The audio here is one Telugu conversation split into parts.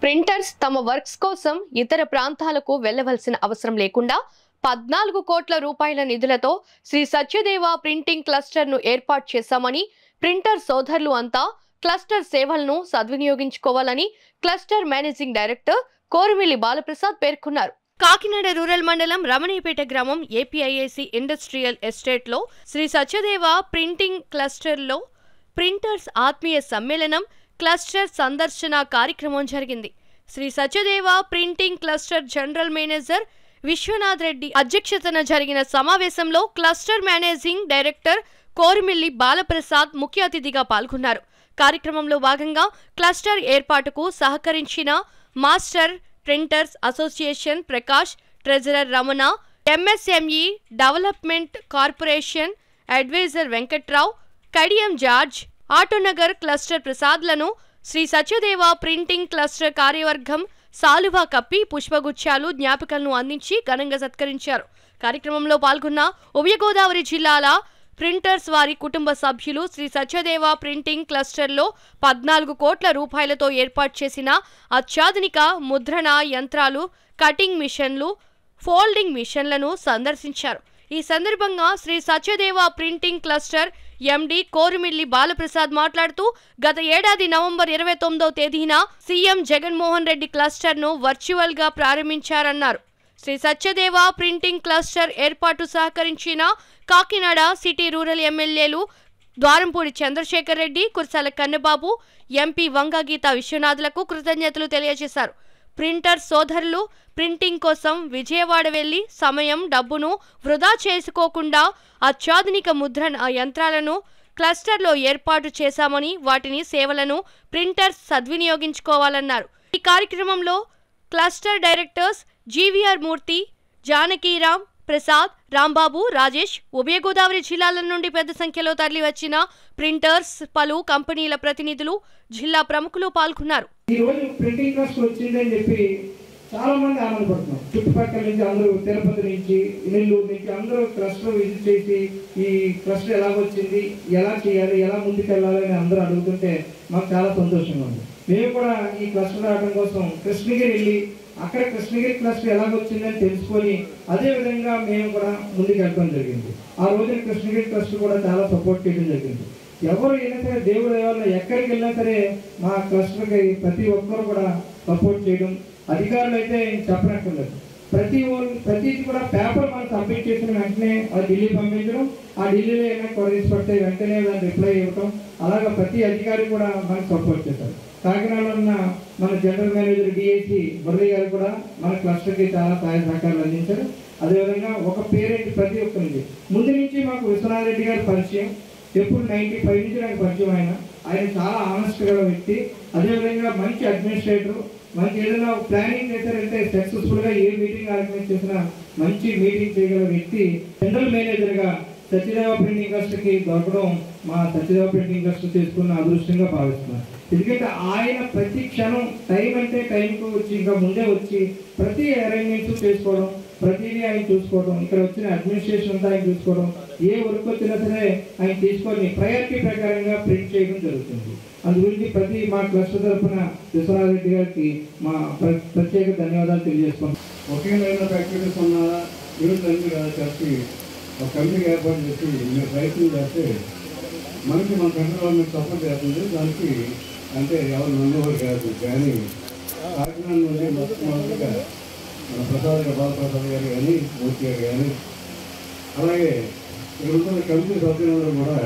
ప్రింటర్స్ తమ వర్క్స్ కోసం ఇతర ప్రాంతాలకు వెళ్లవలసిన అవసరం లేకుండా 14 కోట్ల రూపాయల నిధులతో శ్రీ సత్యదేవ ప్రింటింగ్ క్లస్టర్ ను ఏర్పాటు చేశామని ప్రింటర్ సోదరులు అంతా క్లస్టర్ సేవలను సద్వినియోగించుకోవాలని cluster managing director Korumilli Balaprasad పేర్కొన్నారు. కాకినాడ రూరల్ మండలం రమణీపేట గ్రామం ఏపీఐఏసీ ఇండస్ట్రియల్ ఎస్టేట్ లో శ్రీ సత్యదేవ ప్రింటింగ్ క్లస్టర్ లో ప్రింటర్స్ ఆత్మీయ సమ్మేళనం క్లస్టర్ సందర్శన కార్యక్రమం జరిగింది. Shri Satyadeva printing cluster general manager Vishwanath Reddy అధ్యక్షతన జరిగిన సమావేశంలో cluster managing director Korumilli Balaprasad ముఖ్య అతిథిగా పాల్గొన్నారు. కార్యక్రమంలో భాగంగా క్లస్టర్ ఏర్పాటుకు సహకరించిన master printers association Prakash, treasurer Ramana, MSME development corporation adviser Venkatrao, Kadiyam George, Autonagar cluster ప్రసాద్లను శ్రీ సత్యదేవ ప్రింటింగ్ క్లస్టర్ కార్యవర్గం సాలువా కప్పి పుష్పగుచ్చాలు జ్ఞాపికలను అందించి ఘనంగా సత్కరించారు. కార్యక్రమంలో పాల్గొన్న ఉభయ గోదావరి జిల్లాల ప్రింటర్స్ వారి కుటుంబ సభ్యులు శ్రీ సత్యదేవ ప్రింటింగ్ క్లస్టర్లో 14 కోట్ల రూపాయలతో ఏర్పాటు చేసిన అత్యాధునిక ముద్రణ యంత్రాలు, కటింగ్ మిషన్లు, ఫోల్డింగ్ మిషన్లను సందర్శించారు. ఈ సందర్భంగా శ్రీ సత్యదేవ ప్రింటింగ్ క్లస్టర్ ఎండి కోరుమిల్లి బాలప్రసాద్ మాట్లాడుతూ గత ఏడాది నవంబర్ 29వ తేదీన సీఎం జగన్మోహన్ రెడ్డి క్లస్టర్ ను వర్చువల్ గా ప్రారంభించారన్నారు. శ్రీ సత్యదేవ ప్రింటింగ్ క్లస్టర్ ఏర్పాటు సహకరించిన కాకినాడ సిటీ రూరల్ ఎమ్మెల్యేలు ద్వారంపూడి చంద్రశేఖర్ రెడ్డి, కుర్సాల కన్నబాబు, ఎంపీ వంగ గీతా విశ్వనాథ్లకు కృతజ్ఞతలు తెలియజేశారు. ప్రింటర్ సోదరులు ప్రింటింగ్ కోసం విజయవాడ వెళ్లి సమయం, డబ్బును వృధా చేసుకోకుండా అత్యాధునిక ముద్రణ యంత్రాలను క్లస్టర్లో ఏర్పాటు చేశామని వాటిని సేవలను ప్రింటర్స్ సద్వినియోగించుకోవాలన్నారు. ఈ కార్యక్రమంలో క్లస్టర్ డైరెక్టర్స్ జీవీఆర్ మూర్తి, జానకీరామ్, ప్రసాద్, రాంబాబు, రాజేష్, ఉభయ గోదావరి జిల్లాల నుండి పెద్ద సంఖ్యలో తరలి వచ్చిన ప్రింటర్స్, పలు కంపెనీల ప్రతినిధులు, జిల్లా ప్రముఖులు పాల్గొన్నారు. ఈ రోజు ప్రింటింగ్ క్లస్టర్ వచ్చిందని చెప్పి చాలా మంది ఆనందపడుతున్నారు. చుట్టుపక్కల నుంచి అందరూ, తిరుపతి నుంచి, నెల్లూరు నుంచి అందరూ క్లస్టర్ విజిట్ చేసి ఈ క్లస్టర్ ఎలాగొచ్చింది, ఎలా చేయాలి, ఎలా ముందుకెళ్ళాలని అందరూ అడుగుతుంటే మాకు చాలా సంతోషంగా ఉంది. మేము కూడా ఈ క్లస్టర్ రావడం కోసం కృష్ణగిరి వెళ్ళి అక్కడ కృష్ణగిరి క్లస్టర్ ఎలాగొచ్చిందని తెలుసుకొని అదే విధంగా మేము కూడా ముందుకు వెళ్ళడం జరిగింది. ఆ రోజున కృష్ణగిరి క్లస్టర్ కూడా చాలా సపోర్ట్ చేయడం జరిగింది. ఎవరు అయినా సరే దేవుడి దయవల్ల ఎక్కడికి వెళ్ళినా సరే మా క్లస్టర్కి ప్రతి ఒక్కరు కూడా సపోర్ట్ చేయడం, అధికారులు అయితే చెప్పనక్కర్లేదు. ప్రతిది కూడా పేపర్ మనం సబ్మిట్ చేసిన వెంటనే అది ఢిల్లీ పంపించడం, ఆ ఢిల్లీలో ఏమైనా క్వరీస్ పడితే వెంటనే దాన్ని రిప్లై ఇవ్వటం, అలాగా ప్రతి అధికారి కూడా మనకు సపోర్ట్ చేశారు. కాకినాడలో ఉన్న మన జనరల్ మేనేజర్ డిఐసి మురళి గారు కూడా మన క్లస్టర్కి చాలా సహాయ సహకారాలు అందించారు. అదేవిధంగా ఒక పేరెంట్ ప్రతి ఒక్కరికి ముందు నుంచి మాకు విశ్వనాథ్ రెడ్డి గారి పరిచయం, ఎప్పుడు 95 నుంచి నాకు పరిచయం. ఆయన చాలా ఆనెస్ట్ గల వ్యక్తి. అదేవిధంగా మంచి అడ్మినిస్ట్రేటర్, మంచి ఏదైనా ప్లానింగ్ చేశారంటే సక్సెస్ఫుల్గా ఏ మీటింగ్ ఆర్గనైజ్ చేసినా మంచి మీటింగ్ చేయగల వ్యక్తి జనరల్ మేనేజర్గా సత్యదేవ ప్రింటింగ్ క్లస్టర్కి దొరకడం మా సత్యదేవ ప్రింటింగ్ క్లస్టర్ చేసుకున్న అదృష్టంగా భావిస్తున్నాను. ఎందుకంటే ఆయన ప్రతి క్షణం టైం అంటే టైంకు వచ్చి ఇంకా ముందే వచ్చి ప్రతి అరేంజ్మెంట్స్ చేసుకోవడం, ప్రతిదీ ఆయన చూసుకోవడం, ఇక్కడ వచ్చిన అడ్మినిస్ట్రేషన్ అంతా ఆయన చూసుకోవడం, ఏ వర్క్ వచ్చినా సరే ఆయన తీసుకొని ప్రయారిటీ ప్రకారంగా ప్రింట్ చేయడం జరుగుతుంది. అందు గురించి ప్రతి మా క్లస్టర్ తరఫున విశ్వనాథ్ రెడ్డి గారికి మా ప్రత్యేక ధన్యవాదాలు తెలియజేసుకుంటాం. ఒకే లైన్ ఆఫ్ యాక్టివిటీస్ ఉన్న యూనిట్ కలిసి ఒక కమిటీ ఏర్పాటు చేసి మీరు ప్రయత్నం చేస్తే మనకి మన సెంట్రల్ గవర్నమెంట్ సపోర్ట్ చేస్తుంది. దానికి అంటే ఎవరు నందోవర్ కాదు, కానీ కాకినాడ నుండి మొట్టమొదటిగా మన బాలప్రసాద్ గారు కానీ, మూర్తి గారు కానీ, అలాగే ఇక్కడ ఉన్న కమిటీ సభ్యులందరూ కూడా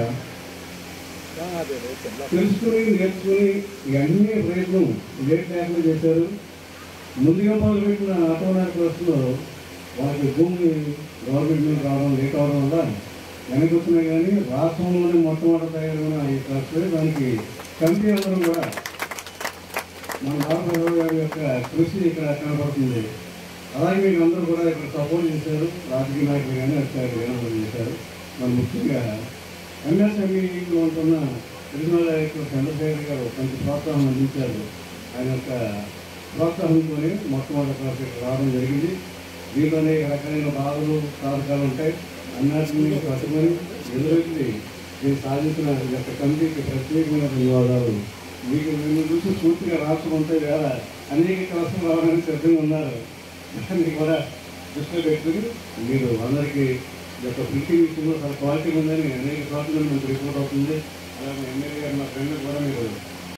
తెలుసుకుని నేర్చుకుని ఇవన్నీ ప్రయత్నం లేట్ లేకుండా చేశారు. ముందుగా మొదలుపెట్టిన ఆటోమేటిక్ క్లాస్లో వాళ్ళకి భూమి గవర్నమెంట్ మీద రావడం లేట్ అవడం వల్ల వెనకొచ్చినా కానీ రాష్ట్రంలోనే మొట్టమొదటి తయారైన ఈ క్లాస్లో దానికి కమిటీ అందరూ కూడా మన బాలప్రసాద్ గారి యొక్క కృషి ఇక్కడ కనపడుతుంది. అలాగే మీకు అందరూ కూడా ఇక్కడ సపోర్ట్ చేశారు. రాజకీయ నాయకులు కానీ అధికారులు కానీ చేశారు. మన ముఖ్యంగా ఎంఎస్ఎంఈలో ఉంటున్న రీజనల్ డైరెక్టర్ చంద్రశేఖర్ గారు కొంచెం ప్రోత్సాహం అందించారు. ఆయన యొక్క ప్రోత్సాహంతోనే మొట్టమొదటి క్లాస్ రావడం జరిగింది. దీంట్లోనే రకమైన బాధలు, సాధకాలు ఉంటాయి. అన్నింటినీ పట్టుకొని ఎదురెత్తి నేను సాధించిన యొక్క కమిటీకి ప్రత్యేకమైన ధన్యవాదాలు మీకు నిన్ను చూసి పూర్తిగా రాష్ట్రం ఉంటే వేళ అనేక కలసం రావడానికి సిద్ధంగా ఉన్నారు. దాన్ని కూడా దృష్టిలో పెట్టుకుని మీరు అందరికీ యొక్క ప్రింటింగ్ విషయంలో చాలా క్వాలిటీ ఉందని అనేక చోట్ల మనకు రిపోర్ట్ అవుతుంది. అలాగే ఎమ్మెల్యే గారు మా ఫ్రెండ్ కూడా మీరు